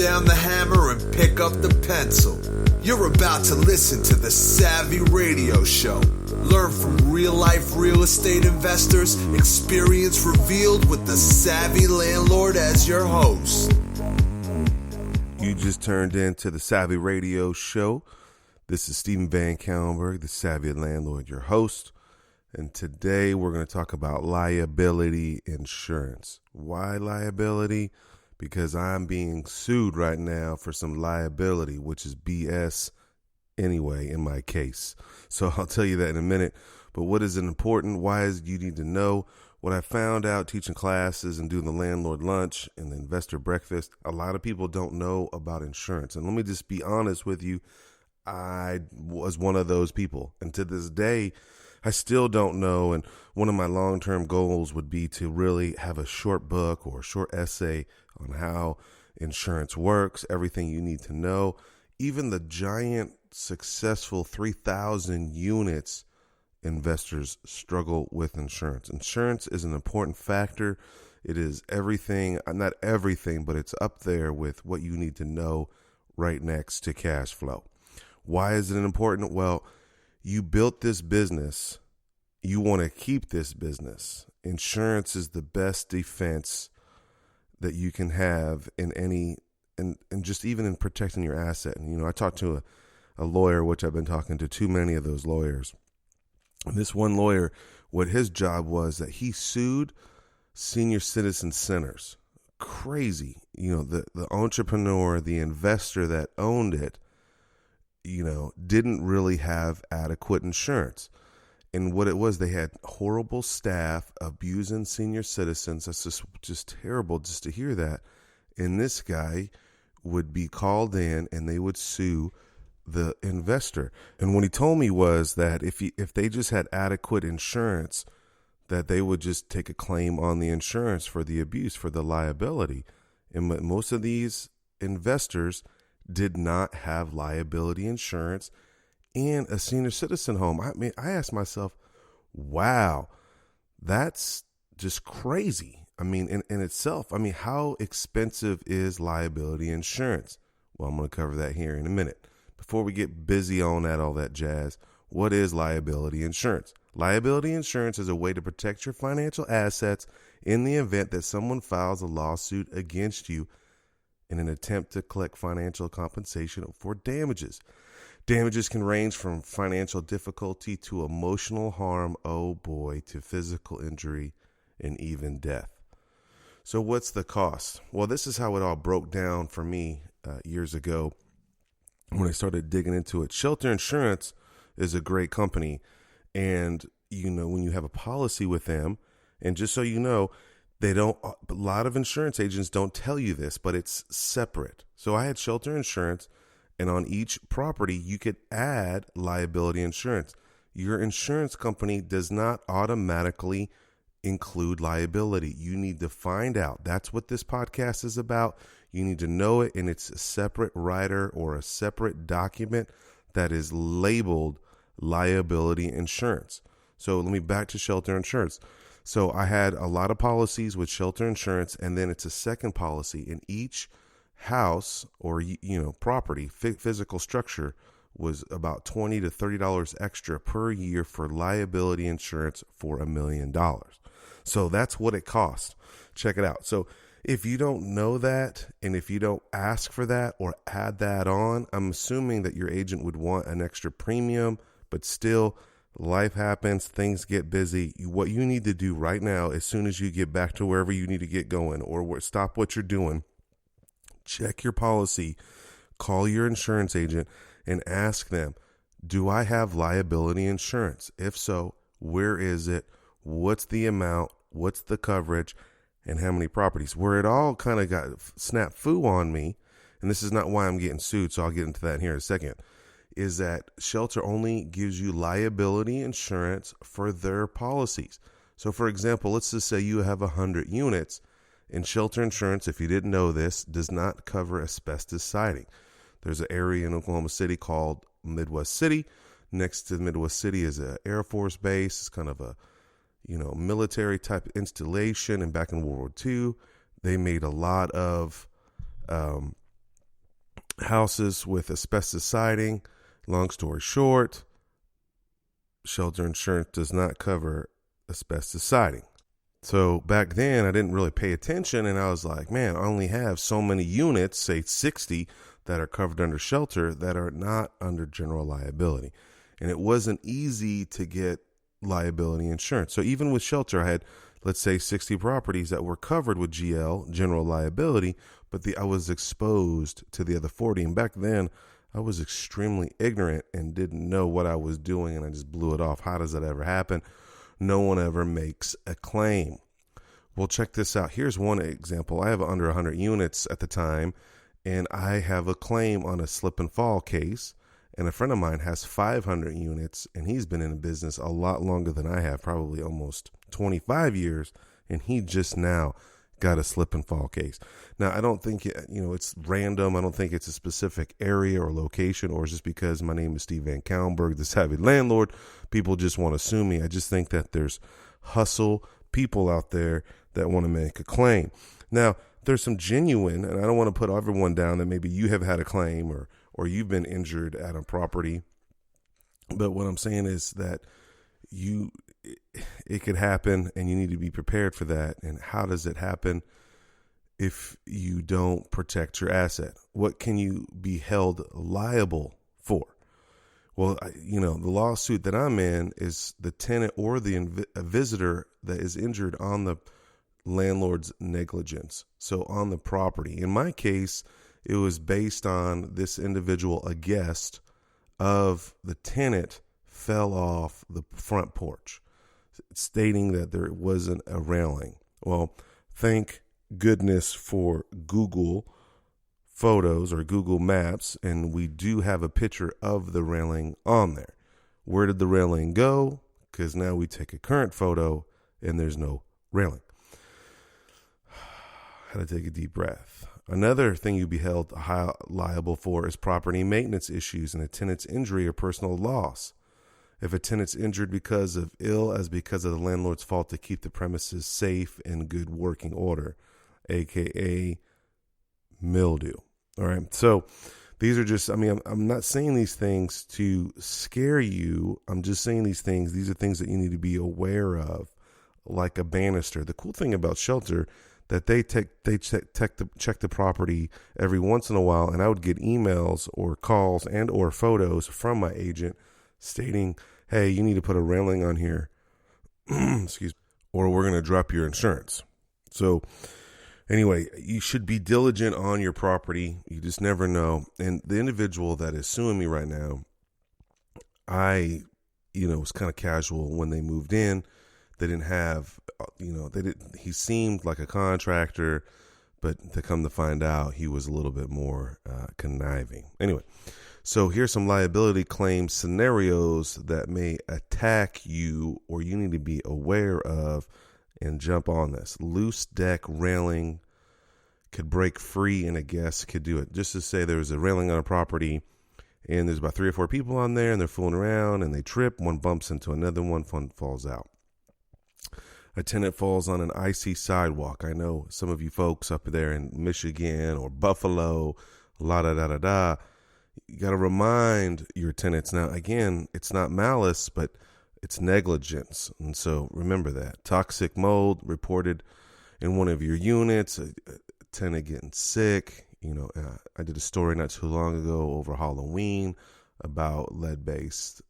down the hammer and pick up the pencil. You're about to listen to the Savvy Radio Show. Learn from real-life real estate investors, experience revealed with the Savvy Landlord as your host. You just turned into the Savvy Radio Show. This is Stephen Van Kallenberg, the Savvy Landlord, your host. And today we're going to talk about liability insurance. Why liability? Because I'm being sued right now for some liability, which is BS anyway in my case. So I'll tell you that in a minute. But what is important? Why is you need to know? What I found out teaching classes and doing the landlord lunch and the investor breakfast, a lot of people don't know about insurance. And let me just be honest with you. I was one of those people. And to this day, I still don't know. And one of my long-term goals would be to really have a short book or a short essay on how insurance works, everything you need to know. Even the giant, successful 3,000 units investors struggle with insurance. Insurance is an important factor. It is everything, not everything, but it's up there with what you need to know right next to cash flow. Why is it important? Well, you built this business. You want to keep this business. Insurance is the best defense that you can have in any, and just even in protecting your asset. And, you know, I talked to a lawyer, which I've been talking to too many of those lawyers. And this one lawyer, what his job was that he sued senior citizen centers. Crazy. You know, the entrepreneur, the investor that owned it, you know, didn't really have adequate insurance. And what it was, they had horrible staff abusing senior citizens. That's just terrible just to hear that. And this guy would be called in and they would sue the investor. And what he told me was that if they just had adequate insurance, that they would just take a claim on the insurance for the abuse, for the liability. And most of these investors did not have liability insurance in a senior citizen home. I mean, I asked myself, wow, that's just crazy. I mean, in itself, I mean, how expensive is liability insurance? Well, I'm going to cover that here in a minute. Before we get busy on all that jazz, what is liability insurance? Liability insurance is a way to protect your financial assets in the event that someone files a lawsuit against you in an attempt to collect financial compensation for damages. Damages can range from financial difficulty to emotional harm, oh boy, to physical injury and even death. So what's the cost? Well, this is how it all broke down for me years ago when I started digging into it. Shelter Insurance is a great company. And, you know, when you have a policy with them, and just so you know, a lot of insurance agents don't tell you this, but it's separate. So I had Shelter Insurance, and on each property, you could add liability insurance. Your insurance company does not automatically include liability. You need to find out. That's what this podcast is about. You need to know it, and it's a separate rider or a separate document that is labeled liability insurance. So let me back to Shelter Insurance. So I had a lot of policies with Shelter Insurance, and then it's a second policy. In each house or, you know, property, physical structure was about $20 to $30 extra per year for liability insurance for $1 million. So that's what it costs. Check it out. So if you don't know that, and if you don't ask for that or add that on, I'm assuming that your agent would want an extra premium, but still, life happens, things get busy. What you need to do right now, as soon as you get back to wherever you need to get going or stop what you're doing, check your policy, call your insurance agent and ask them, do I have liability insurance? If so, where is it? What's the amount? What's the coverage? And how many properties? Where it all kind of got snafu on me, and this is not why I'm getting sued, so I'll get into that here in a second, is that Shelter only gives you liability insurance for their policies. So for example, let's just say you have 100 units, and Shelter Insurance, if you didn't know this, does not cover asbestos siding. There's an area in Oklahoma City called Midwest City. Next to Midwest City is an Air Force base. It's kind of a, you know, military type installation. And back in World War II, they made a lot of houses with asbestos siding. Long story short, shelter insurance does not cover asbestos siding. So back then I didn't really pay attention, and I was like, man, I only have so many units, say 60, that are covered under shelter that are not under general liability. And it wasn't easy to get liability insurance. So even with shelter, I had, let's say, 60 properties that were covered with GL, general liability, but I was exposed to the other 40. And back then I was extremely ignorant and didn't know what I was doing, and I just blew it off. How does that ever happen? No one ever makes a claim. Well, check this out. Here's one example. I have under 100 units at the time, and I have a claim on a slip and fall case. And a friend of mine has 500 units, and he's been in the business a lot longer than I have, probably almost 25 years, and he just now got a slip and fall case. Now, I don't think it's random. I don't think it's a specific area or location, or just because my name is Steve Van Kallenberg, the Savvy Landlord, people just want to sue me. I just think that there's hustle people out there that want to make a claim. Now, there's some genuine, and I don't want to put everyone down that maybe you have had a claim or you've been injured at a property. But what I'm saying is that it could happen, and you need to be prepared for that. And how does it happen if you don't protect your asset? What can you be held liable for? Well, the lawsuit that I'm in is the tenant or the visitor that is injured on the landlord's negligence. So on the property. In my case, it was based on this individual, a guest of the tenant, fell off the front porch, stating that there wasn't a railing. Well, thank goodness for Google Photos or Google Maps, and we do have a picture of the railing on there. Where did the railing go? Because now we take a current photo and there's no railing. Had to take a deep breath. Another thing you'd be held liable for is property maintenance issues and a tenant's injury or personal loss. If a tenant's injured because of because of the landlord's fault to keep the premises safe and good working order, aka mildew. All right. So these are just, I'm not saying these things to scare you. I'm just saying these are things that you need to be aware of, like a banister. The cool thing about shelter that they check the property every once in a while, and I would get emails or calls and or photos from my agent stating, hey, you need to put a railing on here, excuse me, or we're going to drop your insurance. So anyway, you should be diligent on your property. You just never know. And the individual that is suing me right now, was kind of casual when they moved in. They didn't have, he seemed like a contractor, but to come to find out, he was a little bit more conniving. Anyway, so here's some liability claim scenarios that may attack you or you need to be aware of and jump on this. Loose deck railing could break free and a guest could do it. Just to say there's a railing on a property and there's about 3 or 4 people on there and they're fooling around and they trip. One bumps into another one falls out. A tenant falls on an icy sidewalk. I know some of you folks up there in Michigan or Buffalo, la-da-da-da-da. You got to remind your tenants. Now, again, it's not malice, but it's negligence. And so remember that. Toxic mold reported in one of your units, a tenant getting sick. I did a story not too long ago over Halloween about lead-based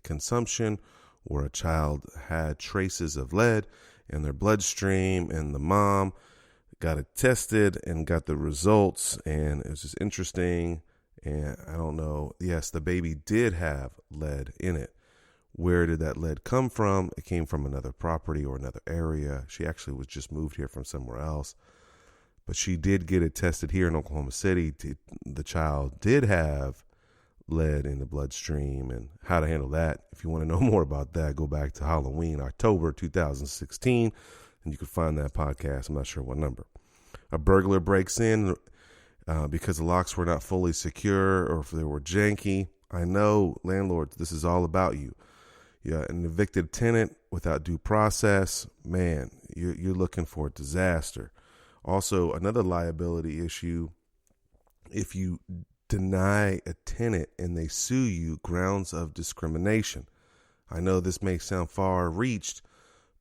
consumption, where a child had traces of lead in their bloodstream, and the mom got it tested and got the results, and it was just interesting. And I don't know. Yes, the baby did have lead in it. Where did that lead come from? It came from another property or another area. She actually was just moved here from somewhere else, but she did get it tested here in Oklahoma City. The child did have lead in the bloodstream, and how to handle that. If you want to know more about that, go back to Halloween, October 2016, and you can find that podcast. I'm not sure what number. A burglar breaks in because the locks were not fully secure or if they were janky. I know, landlords, this is all about you. Yeah, an evicted tenant without due process, man, you're looking for a disaster. Also, another liability issue if you deny a tenant and they sue you, grounds of discrimination. I know this may sound far reached,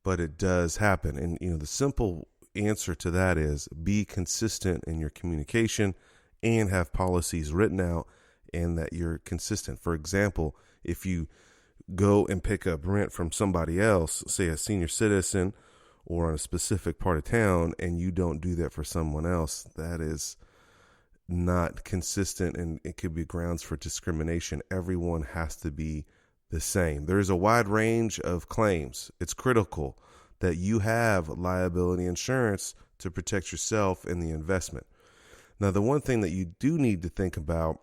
but it does happen. And, the simple answer to that is be consistent in your communication and have policies written out and that you're consistent. For example, if you go and pick up rent from somebody else, say a senior citizen or on a specific part of town, and you don't do that for someone else, that is not consistent, and it could be grounds for discrimination. Everyone has to be the same. There's a wide range of claims. It's critical that you have liability insurance to protect yourself and the investment. Now, the one thing that you do need to think about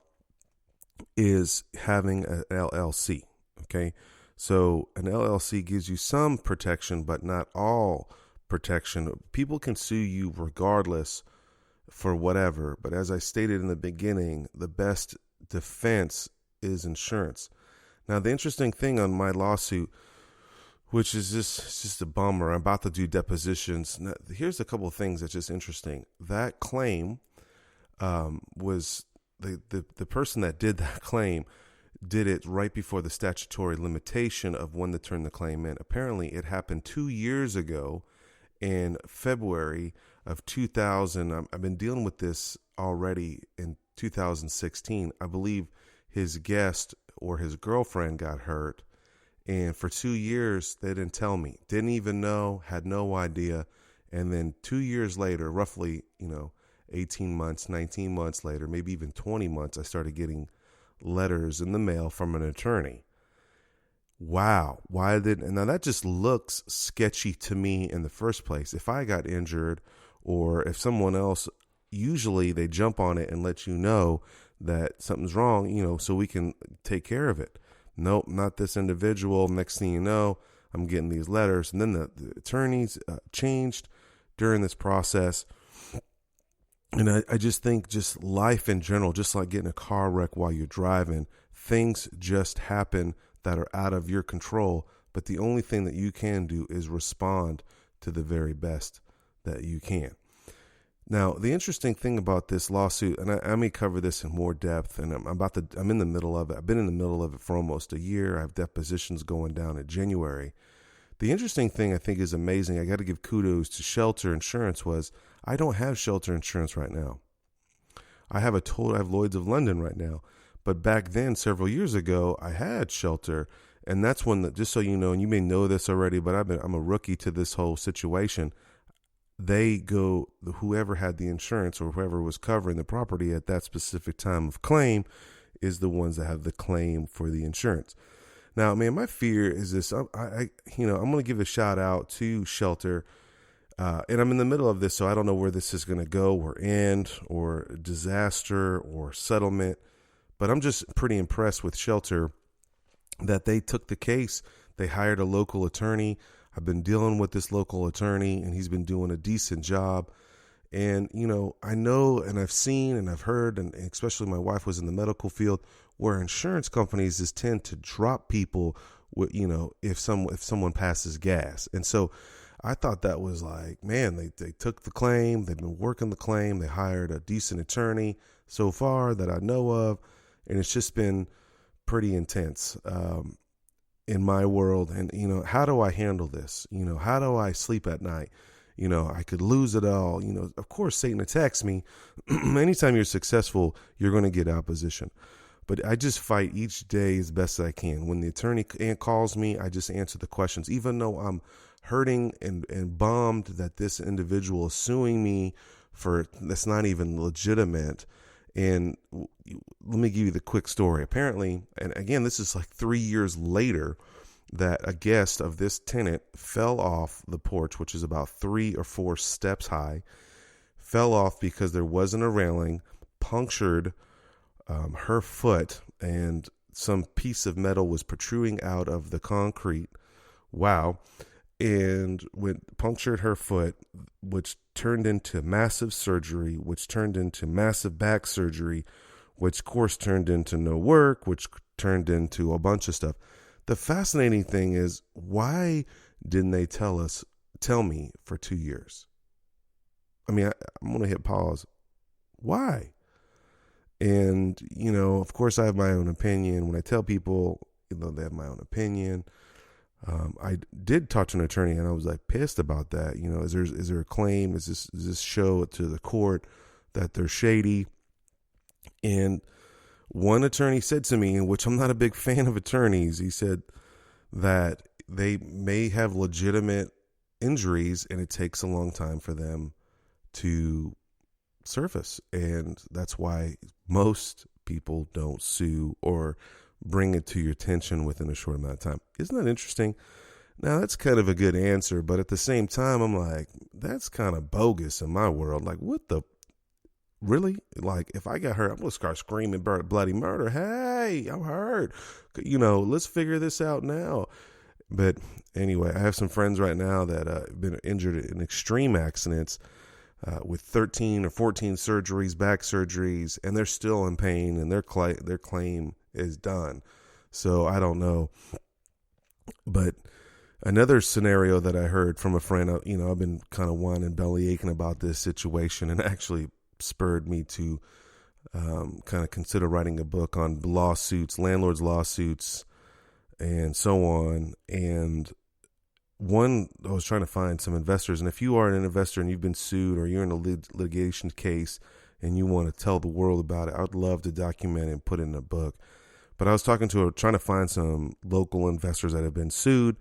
is having an LLC. Okay. So an LLC gives you some protection, but not all protection. People can sue you regardless for whatever. But as I stated in the beginning, the best defense is insurance. Now, the interesting thing on my lawsuit, which is just a bummer, I'm about to do depositions. Now, here's a couple of things that's just interesting. That claim was the person that did that claim did it right before the statutory limitation of when to turn the claim in. Apparently, it happened 2 years ago in February of 2000. I've been dealing with this already in 2016. I believe his guest or his girlfriend got hurt, and for 2 years, they didn't tell me, didn't even know, had no idea. And then 2 years later, roughly, 18 months, 19 months later, maybe even 20 months, I started getting letters in the mail from an attorney. Wow. Now that just looks sketchy to me in the first place. If I got injured or if someone else, usually they jump on it and let you know that something's wrong, so we can take care of it. Nope, not this individual. Next thing you know, I'm getting these letters. And then the attorneys changed during this process. And I just think just life in general, just like getting a car wreck while you're driving, things just happen that are out of your control. But the only thing that you can do is respond to the very best that you can. Now, the interesting thing about this lawsuit, and I may cover this in more depth, and I'm in the middle of it. I've been in the middle of it for almost a year. I have depositions going down in January. The interesting thing I think is amazing, I got to give kudos to Shelter Insurance, was I don't have Shelter Insurance right now. I have Lloyd's of London right now. But back then, several years ago, I had Shelter. And that's when, just so you know, and you may know this already, but I'm a rookie to this whole situation. Whoever had the insurance or whoever was covering the property at that specific time of claim is the ones that have the claim for the insurance. Now, man, my fear is this. I'm going to give a shout out to Shelter, and I'm in the middle of this, so I don't know where this is going to go or end or disaster or settlement. But I'm just pretty impressed with Shelter that they took the case. They hired a local attorney. I've been dealing with this local attorney, and he's been doing a decent job. And, I know and I've seen and I've heard, and especially my wife was in the medical field, where insurance companies just tend to drop people, if someone passes gas. And so I thought that was like, man, they took the claim. They've been working the claim. They hired a decent attorney so far that I know of. And it's just been pretty intense in my world. And, how do I handle this? How do I sleep at night? I could lose it all. Of course, Satan attacks me. Anytime you're successful, you're going to get opposition. But I just fight each day as best as I can. When the attorney calls me, I just answer the questions, even though I'm hurting and bummed that this individual is suing me for that's not even legitimate. And let me give you the quick story. Apparently, and again, this is like 3 years later, that a guest of this tenant fell off the porch, which is about 3 or 4 steps high, fell off because there wasn't a railing, punctured her foot, and some piece of metal was protruding out of the concrete. Wow. And punctured her foot, which turned into massive surgery, which turned into massive back surgery, which of course turned into no work, which turned into a bunch of stuff. The fascinating thing is, why didn't they tell me for 2 years? I mean, I'm going to hit pause. Why? And, of course I have my own opinion. When I tell people, they have my own opinion. I did talk to an attorney, and I was like pissed about that. Is there a claim? Is this show to the court that they're shady? And one attorney said to me, in which I'm not a big fan of attorneys, he said that they may have legitimate injuries and it takes a long time for them to surface. And that's why most people don't sue or bring it to your attention within a short amount of time. Isn't that interesting? Now, that's kind of a good answer, but at the same time, I'm like, that's kind of bogus in my world. Like, what the? Really? Like, if I got hurt, I'm going to start screaming bloody murder. Hey, I'm hurt. Let's figure this out now. But anyway, I have some friends right now that have been injured in extreme accidents with 13 or 14 surgeries, back surgeries, and they're still in pain, and their claim is done. So I don't know. But another scenario that I heard from a friend, I've been kind of whining, belly aching about this situation, and actually spurred me to kind of consider writing a book on lawsuits, landlords lawsuits, and so on. And I was trying to find some investors. And if you are an investor and you've been sued, or you're in a litigation case and you want to tell the world about it, I would love to document it and put it in a book. But I was trying to find some local investors that have been sued,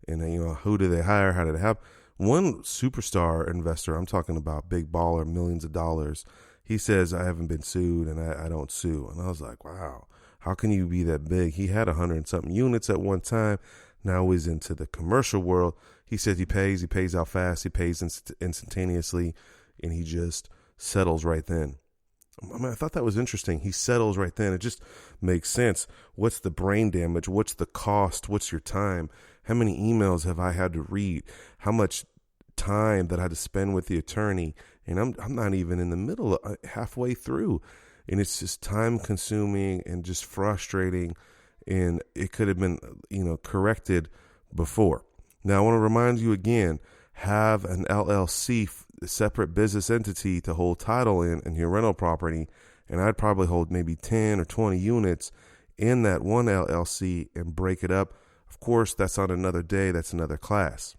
and who do they hire? How did it happen? One superstar investor, I'm talking about big baller, millions of dollars, he says, I haven't been sued and I don't sue. And I was like, wow, how can you be that big? He had 100 and something units at one time. Now he's into the commercial world. He says he pays out fast, he pays instantaneously, and he just settles right then. I thought that was interesting. He settles right then. It just makes sense. What's the brain damage? What's the cost? What's your time? How many emails have I had to read? How much time that I had to spend with the attorney? And I'm not even in the middle, halfway through. And it's just time consuming and just frustrating. And it could have been, corrected before. Now, I want to remind you again, have an LLC, separate business entity, to hold title in your rental property. And I'd probably hold maybe 10 or 20 units in that one LLC and break it up. Of course, that's on another day. That's another class.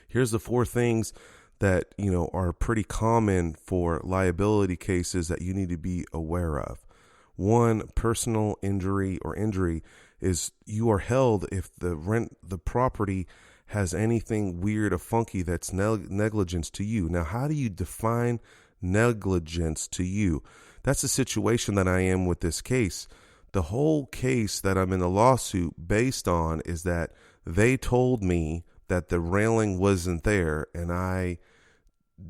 Here's the 4 things that, are pretty common for liability cases that you need to be aware of. 1, personal injury or injury is you are held if the property has anything weird or funky that's negligence to you. Now, how do you define negligence to you? That's the situation that I am with this case. The whole case that I'm in the lawsuit based on is that they told me that the railing wasn't there and I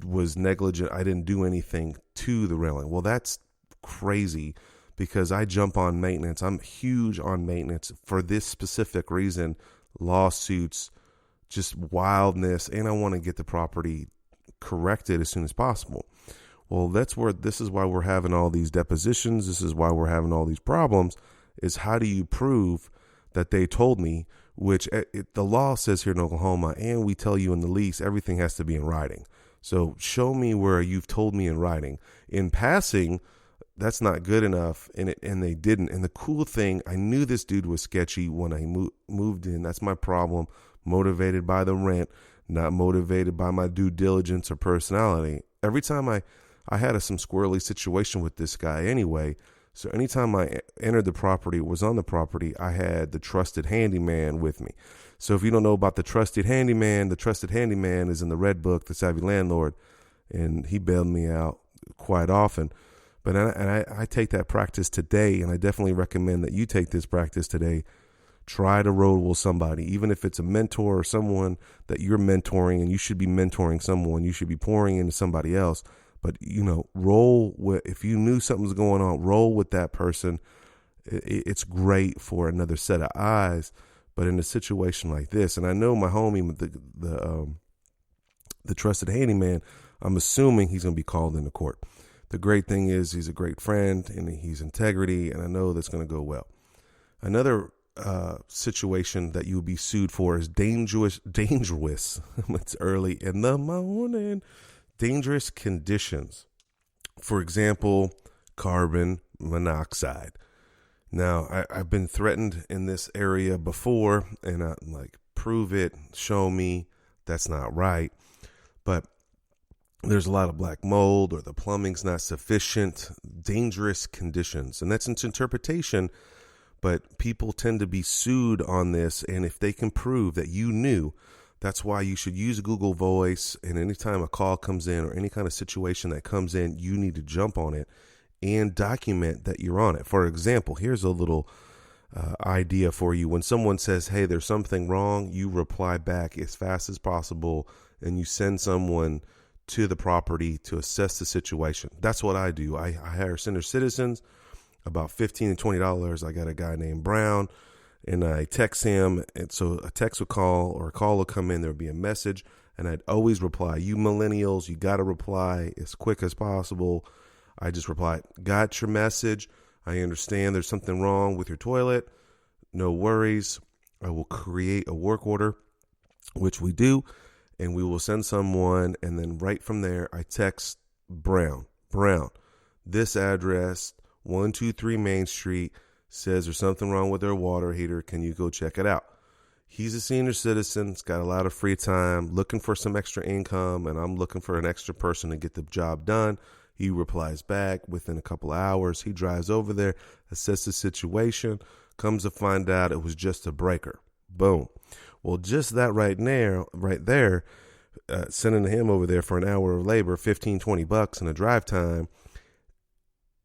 was negligent. I didn't do anything to the railing. Well, that's crazy because I jump on maintenance. I'm huge on maintenance for this specific reason, lawsuits, just wildness, and I want to get the property corrected as soon as possible. Well, this is why we're having all these depositions. This is why we're having all these problems, is how do you prove that they told me, which the law says here in Oklahoma, and we tell you in the lease, everything has to be in writing. So show me where you've told me in writing. In passing, that's not good enough, and they didn't. And the cool thing, I knew this dude was sketchy when I moved in. That's my problem. Motivated by the rent, not motivated by my due diligence or personality. Every time I had some squirrely situation with this guy anyway. So anytime I entered the property, was on the property, I had the trusted handyman with me. So if you don't know about the trusted handyman is in the Red Book, The Savvy Landlord, and he bailed me out quite often. But I take that practice today, and I definitely recommend that you take this practice today. Try to roll with somebody, even if it's a mentor or someone that you're mentoring, and you should be mentoring someone. You should be pouring into somebody else. But, roll with, if you knew something's going on, roll with that person. It's great for another set of eyes. But in a situation like this, and I know my homie, the trusted handyman, I'm assuming he's going to be called into court. The great thing is he's a great friend and he's integrity, and I know that's going to go well. Another situation that you'll be sued for is dangerous. It's early in the morning. Dangerous conditions. For example, carbon monoxide. Now, I've been threatened in this area before, and I'm like, prove it, show me. That's not right. But there's a lot of black mold, or the plumbing's not sufficient, dangerous conditions. And that's its interpretation, but people tend to be sued on this. And if they can prove that you knew, that's why you should use Google Voice. And anytime a call comes in or any kind of situation that comes in, you need to jump on it and document that you're on it. For example, here's a little idea for you. When someone says, hey, there's something wrong, you reply back as fast as possible, and you send someone to the property to assess the situation. That's what I do. I hire senior citizens, about $15 to $20. I got a guy named Brown, and I text him. And so a text would call, or a call would come in. There would be a message, and I'd always reply. You millennials, you got to reply as quick as possible. I just replied, got your message. I understand there's something wrong with your toilet. No worries. I will create a work order, which we do, and we will send someone. And then right from there, I text Brown, this address, 123 Main Street, says there's something wrong with their water heater. Can you go check it out? He's a senior citizen. He's got a lot of free time, looking for some extra income, and I'm looking for an extra person to get the job done. He replies back within a couple of hours. He drives over there, assesses the situation, comes to find out it was just a breaker. Boom. Well, just that right there, sending him over there for an hour of labor, $15-$20 in a drive time,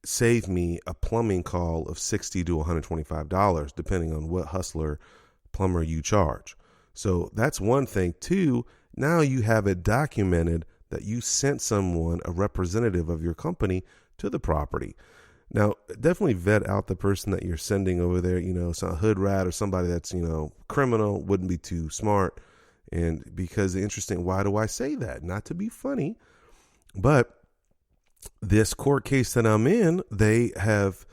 saved me a plumbing call of $60 to $125, depending on what hustler plumber you charge. So that's one thing. Two, now you have it documented that you sent someone, a representative of your company, to the property. Now, definitely vet out the person that you're sending over there. You know, some hood rat or somebody that's, criminal wouldn't be too smart. And because why do I say that? Not to be funny, but this court case that I'm in, they have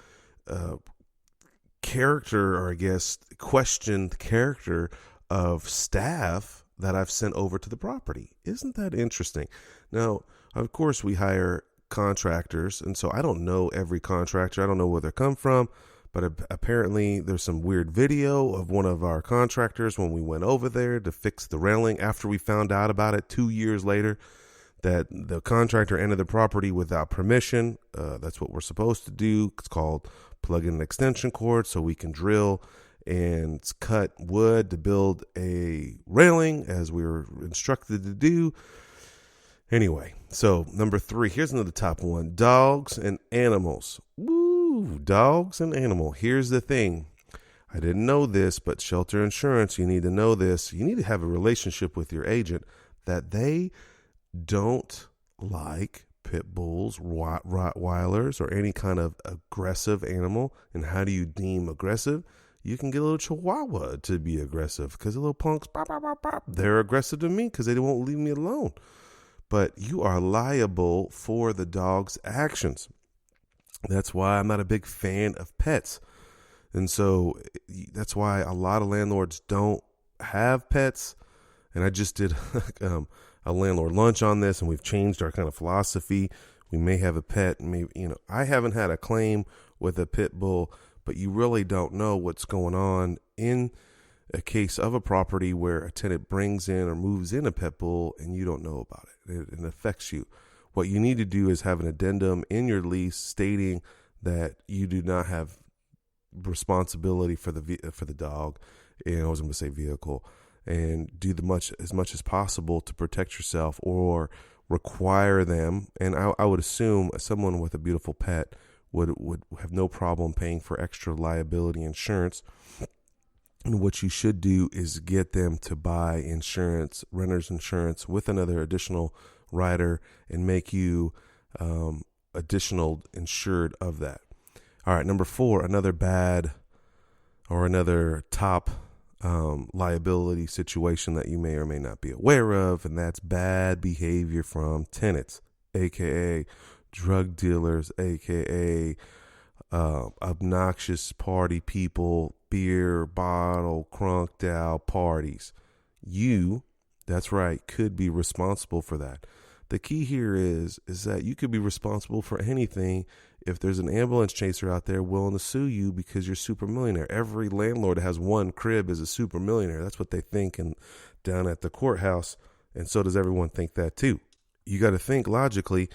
questioned character of staff that I've sent over to the property. Isn't that interesting? Now, of course, we hire contractors, and so I don't know every contractor. I don't know where they come from, but apparently there's some weird video of one of our contractors when we went over there to fix the railing after we found out about it 2 years later, that the contractor entered the property without permission. That's what we're supposed to do. It's called plug in an extension cord so we can drill and cut wood to build a railing as we were instructed to do. Anyway, so number 3, here's another top one: dogs and animals. Woo, dogs and animal. Here's the thing. I didn't know this, but shelter insurance, you need to know this. You need to have a relationship with your agent that they don't like pit bulls, Rottweilers, or any kind of aggressive animal. And how do you deem aggressive? You can get a little Chihuahua to be aggressive, because the little punks, they're aggressive to me because they won't leave me alone. But you are liable for the dog's actions. That's why I'm not a big fan of pets. And so that's why a lot of landlords don't have pets. And I just did a landlord lunch on this, and we've changed our kind of philosophy. We may have a pet. Maybe, I haven't had a claim with a pit bull, but you really don't know what's going on in a case of a property where a tenant brings in or moves in a pit bull and you don't know about it. It affects you. What you need to do is have an addendum in your lease stating that you do not have responsibility for the dog, and I was going to say vehicle, and do as much as possible to protect yourself, or require them. And I would assume someone with a beautiful pet would have no problem paying for extra liability insurance. And what you should do is get them to buy insurance, renter's insurance, with another additional rider, and make you additional insured of that. All right, number 4, another bad or another top liability situation that you may or may not be aware of, and that's bad behavior from tenants, aka drug dealers, aka obnoxious party people, beer bottle crunked out parties. That's right, could be responsible for that. The key here is that you could be responsible for anything if there's an ambulance chaser out there willing to sue you because you're super millionaire. Every landlord that has one crib is a super millionaire. That's what they think and down at the courthouse, and so does everyone think that too. You got to think logically.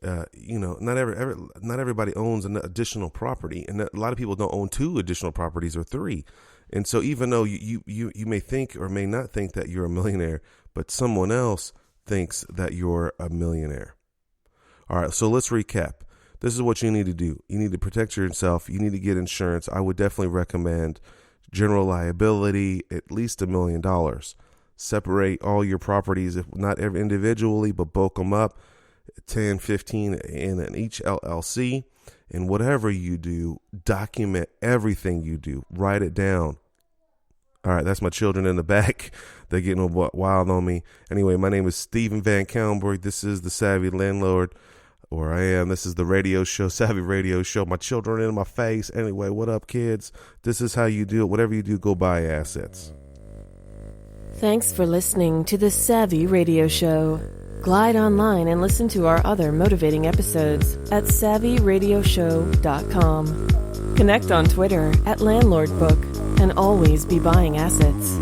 Not everybody owns an additional property, and a lot of people don't own 2 additional properties or 3. And so even though you may think or may not think that you're a millionaire, but someone else thinks that you're a millionaire. All right, so let's recap. This is what you need to do. You need to protect yourself. You need to get insurance. I would definitely recommend general liability, at least $1 million. Separate all your properties, if not individually, but bulk them up, 10, 15 in each LLC. And whatever you do, document everything you do. Write it down. All right, that's my children in the back. They're getting wild on me. Anyway, my name is Stephen Van Kallenberg. This is the Savvy Landlord, or I am. This is the radio show, Savvy Radio Show. My children in my face. Anyway, what up, kids? This is how you do it. Whatever you do, go buy assets. Thanks for listening to the Savvy Radio Show. Glide online and listen to our other motivating episodes at savvyradioshow.com. Connect on Twitter at LandlordBook and always be buying assets.